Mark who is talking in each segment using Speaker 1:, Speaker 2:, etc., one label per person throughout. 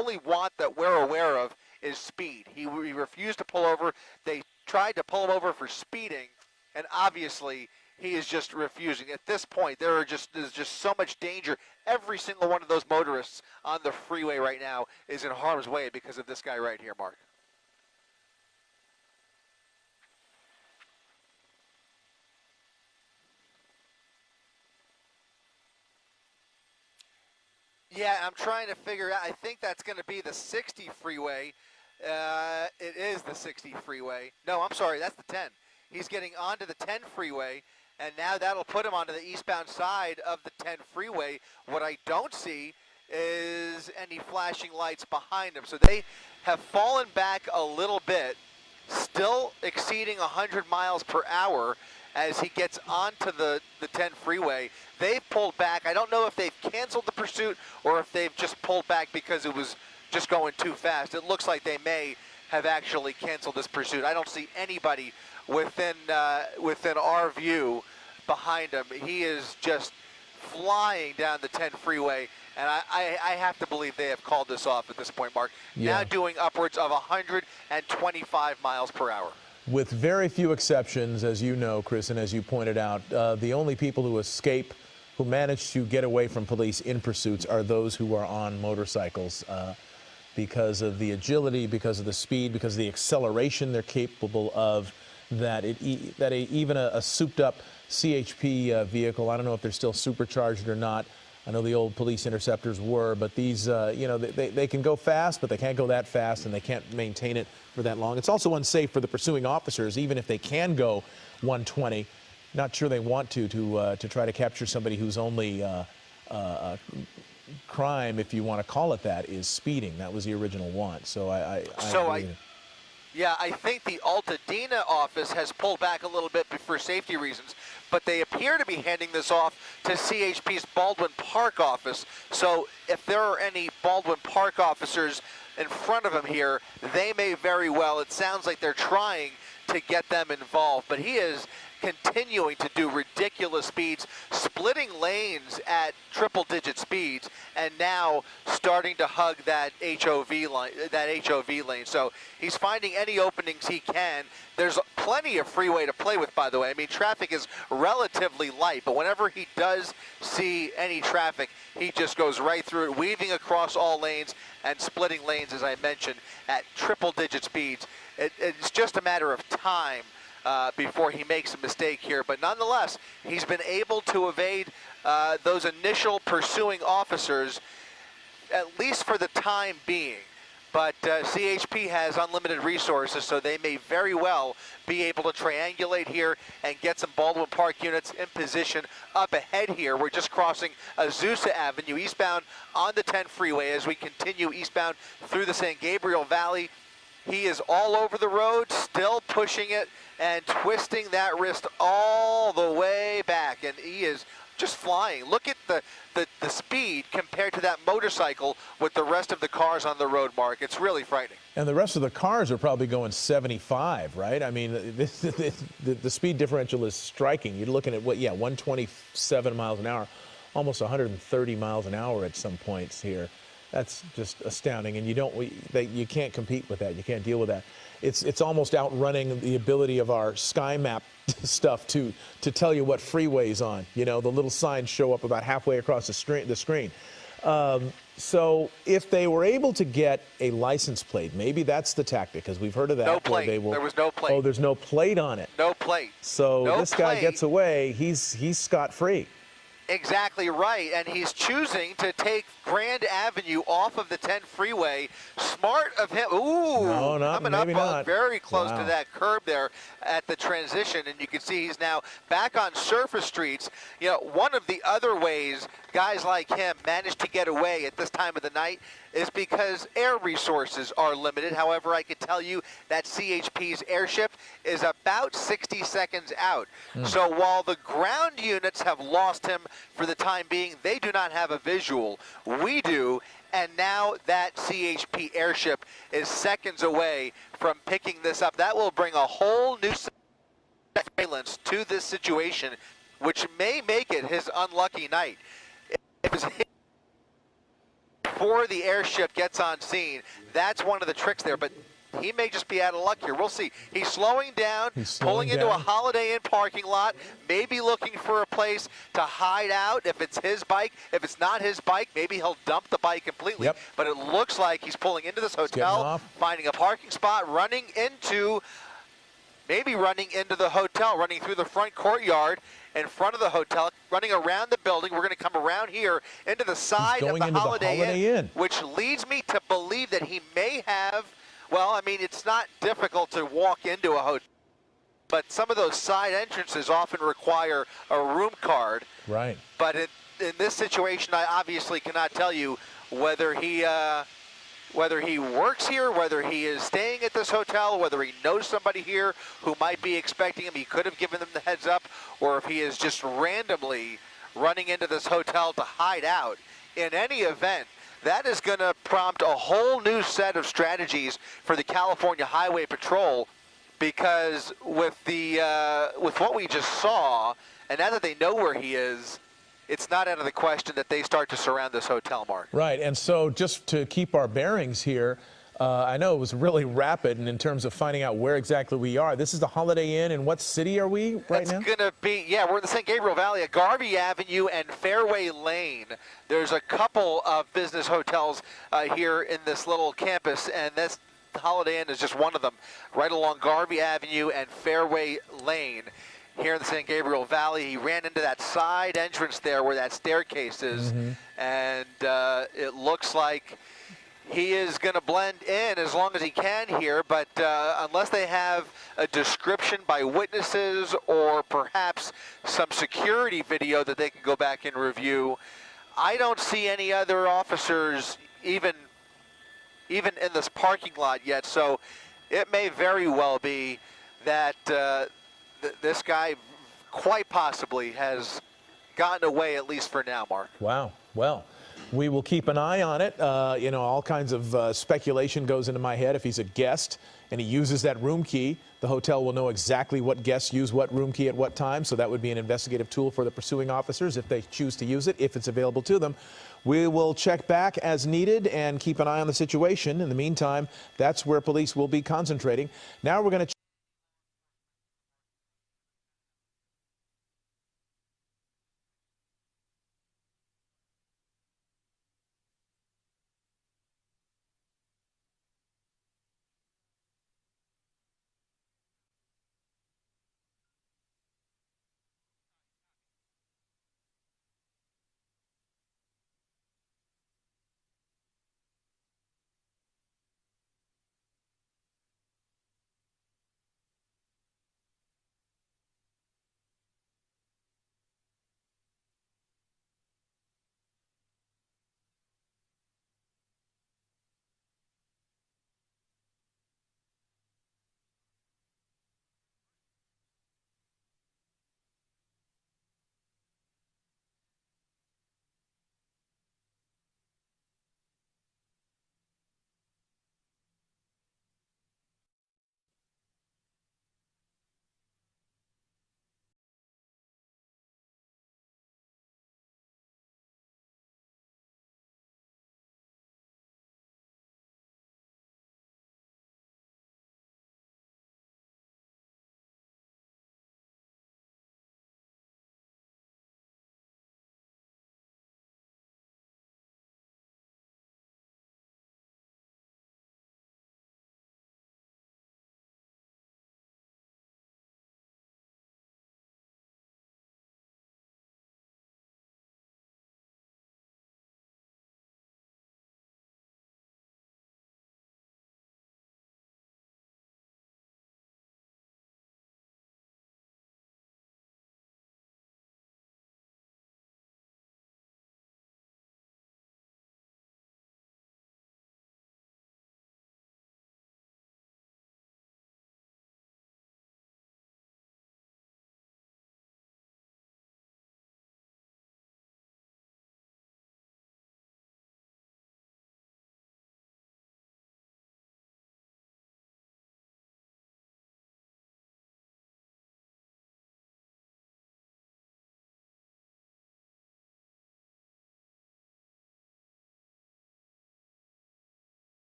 Speaker 1: only want that we're aware of is speed. He refused to pull over. They tried to pull him over for speeding, and obviously he is just refusing. At this point, there's just so much danger. Every single one of those motorists on the freeway right now is in harm's way because of this guy right here, Mark. Yeah, I'm trying to figure out. I think that's going to be the 60 freeway. It is the 60 freeway. No, I'm sorry, that's the 10. He's getting onto the 10 freeway, and now that'll put him onto the eastbound side of the 10 freeway. What I don't see is any flashing lights behind him. So they have fallen back a little bit, still exceeding 100 miles per hour as he gets onto the 10 freeway. They've pulled back. I don't know if they've canceled the pursuit or if they've just pulled back because it was just going too fast. It looks like they may have actually canceled this pursuit. I don't see anybody within our view behind him. He is just flying down the 10 freeway, and I have to believe they have called this off at this point, Mark. Yeah. Now doing upwards of 125 miles per hour.
Speaker 2: With very few exceptions, as you know, Chris, and as you pointed out, the only people who escape, who manage to get away from police in pursuits, are those who are on motorcycles because of the agility, because of the speed, because of the acceleration they're capable of, even a souped-up CHP vehicle, I don't know if they're still supercharged or not. I know the old police interceptors were, but these, you know, they can go fast, but they can't go that fast, and they can't maintain it for that long. It's also unsafe for the pursuing officers, even if they can go 120. Not sure they want to try to capture somebody whose only crime, if you want to call it that, is speeding. That was the original want. So
Speaker 1: yeah, I think the Altadena office has pulled back a little bit for safety reasons, but they appear to be handing this off to CHP's Baldwin Park office. So if there are any Baldwin Park officers in front of him here, they may very well, it sounds like they're trying to get them involved, but he is continuing to do ridiculous speeds, splitting lanes at triple-digit speeds, and now starting to hug that HOV lane. So he's finding any openings he can. There's plenty of freeway to play with, by the way. I mean, traffic is relatively light, but whenever he does see any traffic, he just goes right through it, weaving across all lanes and splitting lanes, as I mentioned, at triple-digit speeds. It's just a matter of time before he makes a mistake here, but nonetheless, he's been able to evade those initial pursuing officers, at least for the time being. But CHP has unlimited resources, so they may very well be able to triangulate here and get some Baldwin Park units in position up ahead here. We're just crossing Azusa Avenue eastbound on the 10 freeway as we continue eastbound through the San Gabriel Valley. He is all over the road, still pushing it and twisting that wrist all the way back, and he is just flying. Look at the speed compared to that motorcycle with the rest of the cars on the road, Mark. It's really frightening.
Speaker 2: And the rest of the cars are probably going 75, right? I mean, the speed differential is striking. You're looking at, 127 miles an hour, almost 130 miles an hour at some points here. That's just astounding, and you can't compete with that. You can't deal with that. It's almost outrunning the ability of our sky map stuff to tell you what freeway's on. You know, the little signs show up about halfway across the screen. So if they were able to get a license plate, maybe that's the tactic, because we've heard of that.
Speaker 1: No plate. There was no plate.
Speaker 2: Oh, there's no plate on it.
Speaker 1: No plate.
Speaker 2: So this guy gets away. He's scot-free.
Speaker 1: Exactly right, and he's choosing to take Grand Avenue off of the 10 freeway. Smart of him. Ooh,
Speaker 2: no,
Speaker 1: coming
Speaker 2: maybe
Speaker 1: up
Speaker 2: not.
Speaker 1: Very close
Speaker 2: Wow.
Speaker 1: to that curb there at the transition, and you can see he's now back on surface streets. You know, one of the other ways guys like him manage to get away at this time of the night is because air resources are limited. However, I could tell you that CHP's airship is about 60 seconds out. So while the ground units have lost him for the time being, they do not have a visual. We do, and now that CHP airship is seconds away from picking this up. That will bring a whole new surveillance to this situation, which may make it his unlucky night. If his before the airship gets on scene. That's one of the tricks there, but he may just be out of luck here. We'll see. He's slowing down, pulling into a Holiday Inn parking lot, maybe looking for a place to hide out if it's his bike. If it's not his bike, maybe he'll dump the bike completely.
Speaker 2: Yep.
Speaker 1: But it looks like he's pulling into this hotel, finding a parking spot, maybe running into the hotel, running through the front courtyard in front of the hotel, running around the building. We're going to come around here into the side of the Holiday Inn, which leads me to believe that he may have, well, I mean, it's not difficult to walk into a hotel, but some of those side entrances often require a room card.
Speaker 2: Right.
Speaker 1: But in this situation, I obviously cannot tell you whether he works here, whether he is staying at this hotel, whether he knows somebody here who might be expecting him. He could have given them the heads up, or if he is just randomly running into this hotel to hide out. In any event, that is going to prompt a whole new set of strategies for the California Highway Patrol, because with what we just saw, and now that they know where he is, it's not out of the question that they start to surround this hotel, Mark.
Speaker 2: Right, and so just to keep our bearings here, I know it was really rapid in terms of finding out where exactly we are. This is the Holiday Inn, and what city are we right now?
Speaker 1: It's going to be, yeah, we're in the San Gabriel Valley at Garvey Avenue and Fairway Lane. There's a couple of business hotels here in this little campus, and this Holiday Inn is just one of them, right along Garvey Avenue and Fairway Lane. Here in the San Gabriel Valley, he ran into that side entrance there where that staircase is, and it looks like he is going to blend in as long as he can here, but unless they have a description by witnesses or perhaps some security video that they can go back and review, I don't see any other officers even in this parking lot yet, so it may very well be that this guy quite possibly has gotten away, at least for now, Mark.
Speaker 2: Wow. Well, we will keep an eye on it. You know, all kinds of speculation goes into my head. If he's a guest and he uses that room key, the hotel will know exactly what guests use what room key at what time, so that would be an investigative tool for the pursuing officers if they choose to use it, if it's available to them. We will check back as needed and keep an eye on the situation. In the meantime, that's where police will be concentrating. Now we're going to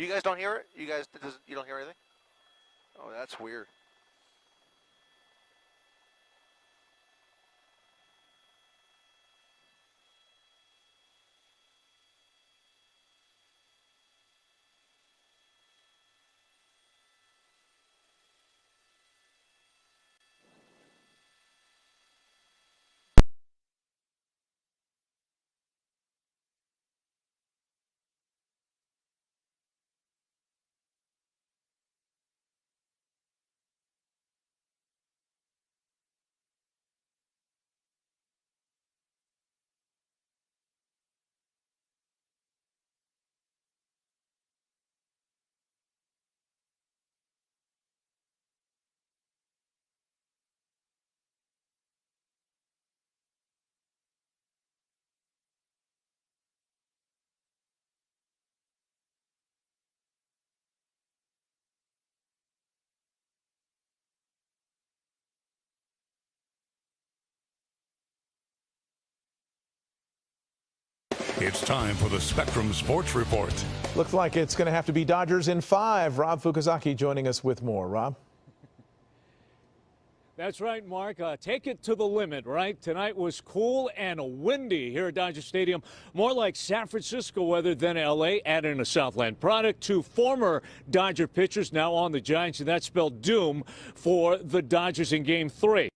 Speaker 1: You guys don't hear it? You guys, you don't hear anything? Oh, that's weird.
Speaker 3: It's time for the Spectrum Sports Report.
Speaker 2: Looks like it's going to have to be Dodgers in 5. Rob Fukuzaki joining us with more. Rob?
Speaker 4: That's right, Mark. Take it to the limit, right? Tonight was cool and windy here at Dodger Stadium. More like San Francisco weather than L.A., adding a Southland product. 2 former Dodger pitchers now on the Giants, and that spelled doom for the Dodgers in Game 3.